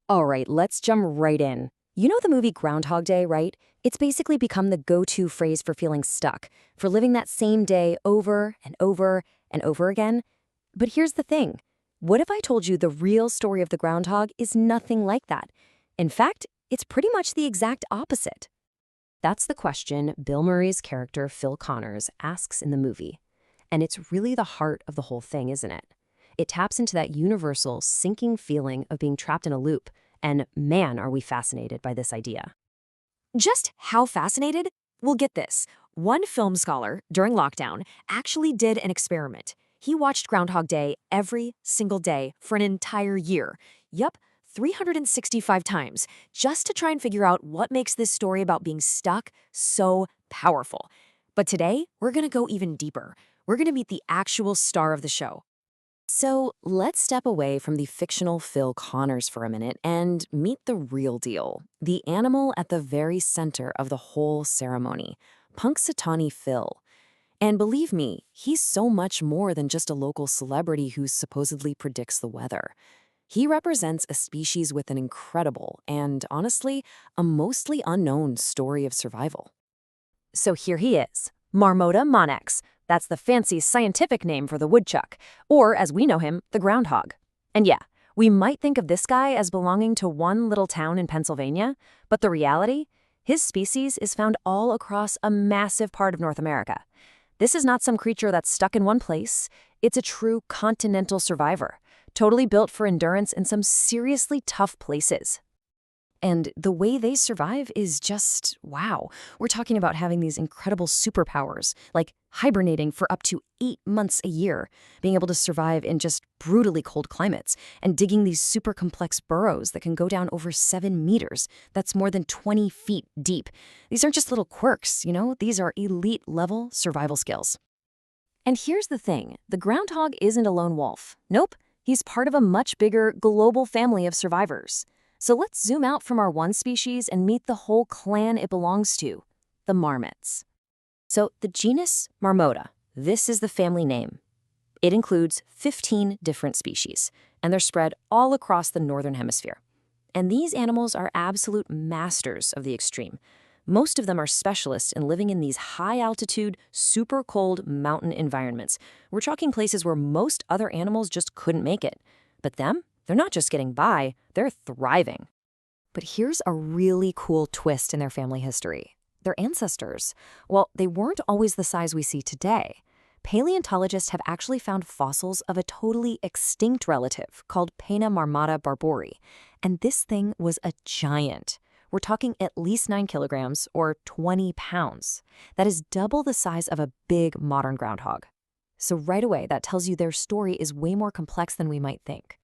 All right, let's jump right in. You know the movie Groundhog Day, right? It's basically become the go-to phrase for feeling stuck, for living that same day over and over and over again. But here's the thing. What if I told you the real story of the groundhog is nothing like that? In fact, it's pretty much the exact opposite. That's the question Bill Murray's character Phil Connors asks in the movie. And it's really the heart of the whole thing, isn't it? It taps into that universal, sinking feeling of being trapped in a loop, and man, are we fascinated by this idea. Just how fascinated? Well, get this. One film scholar, during lockdown, actually did an experiment. He watched Groundhog Day every single day for an entire year. Yup, 365 times, just to try and figure out what makes this story about being stuck so powerful. But today, we're gonna go even deeper. We're gonna meet the actual star of the show. So let's step away from the fictional Phil Connors for a minute and meet the real deal, the animal at the very center of the whole ceremony, Punxsutawney Phil. And believe me, he's so much more than just a local celebrity who supposedly predicts the weather. He represents a species with an incredible and, honestly, a mostly unknown story of survival. So here he is, Marmota monax. That's the fancy scientific name for the woodchuck, or as we know him, the groundhog. And yeah, we might think of this guy as belonging to one little town in Pennsylvania, but the reality? His species is found all across a massive part of North America. This is not some creature that's stuck in one place. It's a true continental survivor, totally built for endurance in some seriously tough places. And the way they survive is just, wow. We're talking about having these incredible superpowers, like hibernating for up to 8 months a year, being able to survive in just brutally cold climates, and digging these super complex burrows that can go down over 7 meters. That's more than 20 feet deep. These aren't just little quirks, these are elite-level survival skills. And here's the thing, the groundhog isn't a lone wolf. Nope, he's part of a much bigger, global family of survivors. So let's zoom out from our one species and meet the whole clan it belongs to, the marmots. So the genus Marmota, this is the family name. It includes 15 different species, and they're spread all across the northern hemisphere. And these animals are absolute masters of the extreme. Most of them are specialists in living in these high-altitude, super cold mountain environments. We're talking places where most other animals just couldn't make it. But them? They're not just getting by, they're thriving. But here's a really cool twist in their family history. Their ancestors, well, they weren't always the size we see today. Paleontologists have actually found fossils of a totally extinct relative called Pena marmota barbori, and this thing was a giant. We're talking at least 9 kilograms or 20 pounds. That is double the size of a big modern groundhog. So right away, that tells you their story is way more complex than we might think.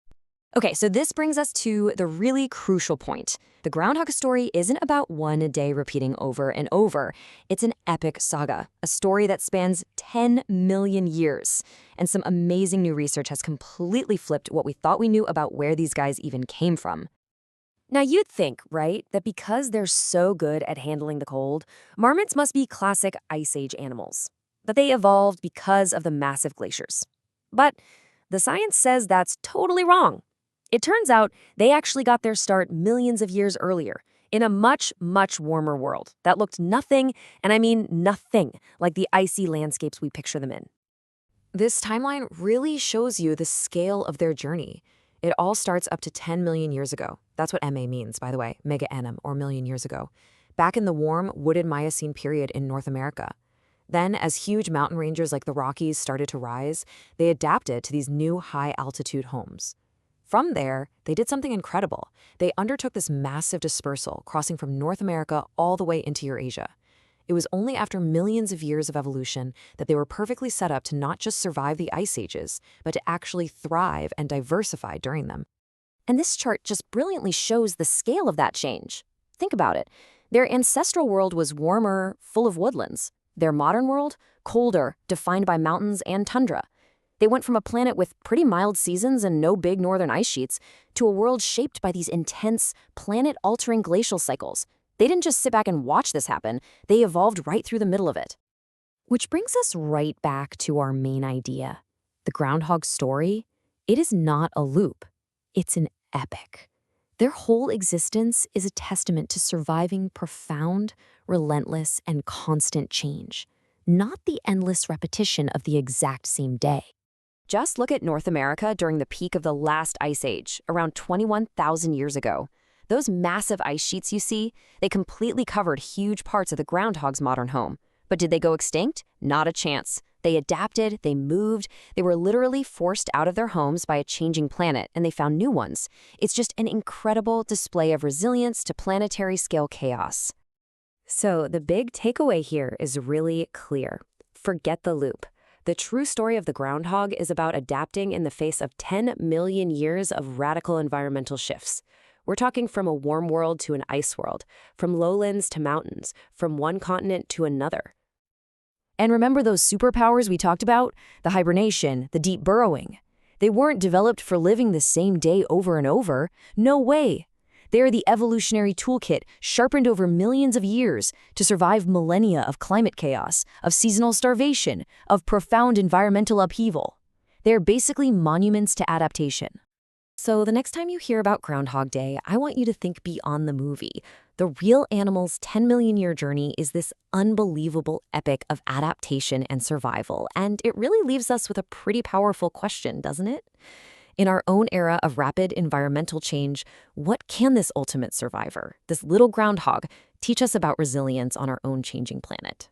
Okay, so this brings us to the really crucial point. The groundhog story isn't about one day repeating over and over. It's an epic saga, a story that spans 10 million years. And some amazing new research has completely flipped what we thought we knew about where these guys even came from. Now you'd think, right, that because they're so good at handling the cold, marmots must be classic Ice Age animals. That they evolved because of the massive glaciers. But the science says that's totally wrong. It turns out they actually got their start millions of years earlier, in a much, much warmer world that looked nothing, and I mean nothing, like the icy landscapes we picture them in. This timeline really shows you the scale of their journey. It all starts up to 10 million years ago. That's what MA means, by the way, mega annum, or million years ago. Back in the warm, wooded Miocene period in North America. Then, as huge mountain ranges like the Rockies started to rise, they adapted to these new high-altitude homes. From there, they did something incredible. They undertook this massive dispersal, crossing from North America all the way into Eurasia. It was only after millions of years of evolution that they were perfectly set up to not just survive the ice ages, but to actually thrive and diversify during them. And this chart just brilliantly shows the scale of that change. Think about it. Their ancestral world was warmer, full of woodlands. Their modern world, colder, defined by mountains and tundra. They went from a planet with pretty mild seasons and no big northern ice sheets to a world shaped by these intense, planet-altering glacial cycles. They didn't just sit back and watch this happen, they evolved right through the middle of it. Which brings us right back to our main idea. The groundhog story, it is not a loop. It's an epic. Their whole existence is a testament to surviving profound, relentless, and constant change, not the endless repetition of the exact same day. Just look at North America during the peak of the last ice age, around 21,000 years ago. Those massive ice sheets you see, they completely covered huge parts of the groundhog's modern home. But did they go extinct? Not a chance. They adapted, they moved, they were literally forced out of their homes by a changing planet, and they found new ones. It's just an incredible display of resilience to planetary scale chaos. So the big takeaway here is really clear. Forget the loop. The true story of the groundhog is about adapting in the face of 10 million years of radical environmental shifts. We're talking from a warm world to an ice world, from lowlands to mountains, from one continent to another. And remember those superpowers we talked about? The hibernation, the deep burrowing. They weren't developed for living the same day over and over. No way. They are the evolutionary toolkit sharpened over millions of years to survive millennia of climate chaos, of seasonal starvation, of profound environmental upheaval. They are basically monuments to adaptation. So the next time you hear about Groundhog Day, I want you to think beyond the movie. The real animal's 10 million year journey is this unbelievable epic of adaptation and survival, and it really leaves us with a pretty powerful question, doesn't it? In our own era of rapid environmental change, what can this ultimate survivor, this little groundhog, teach us about resilience on our own changing planet?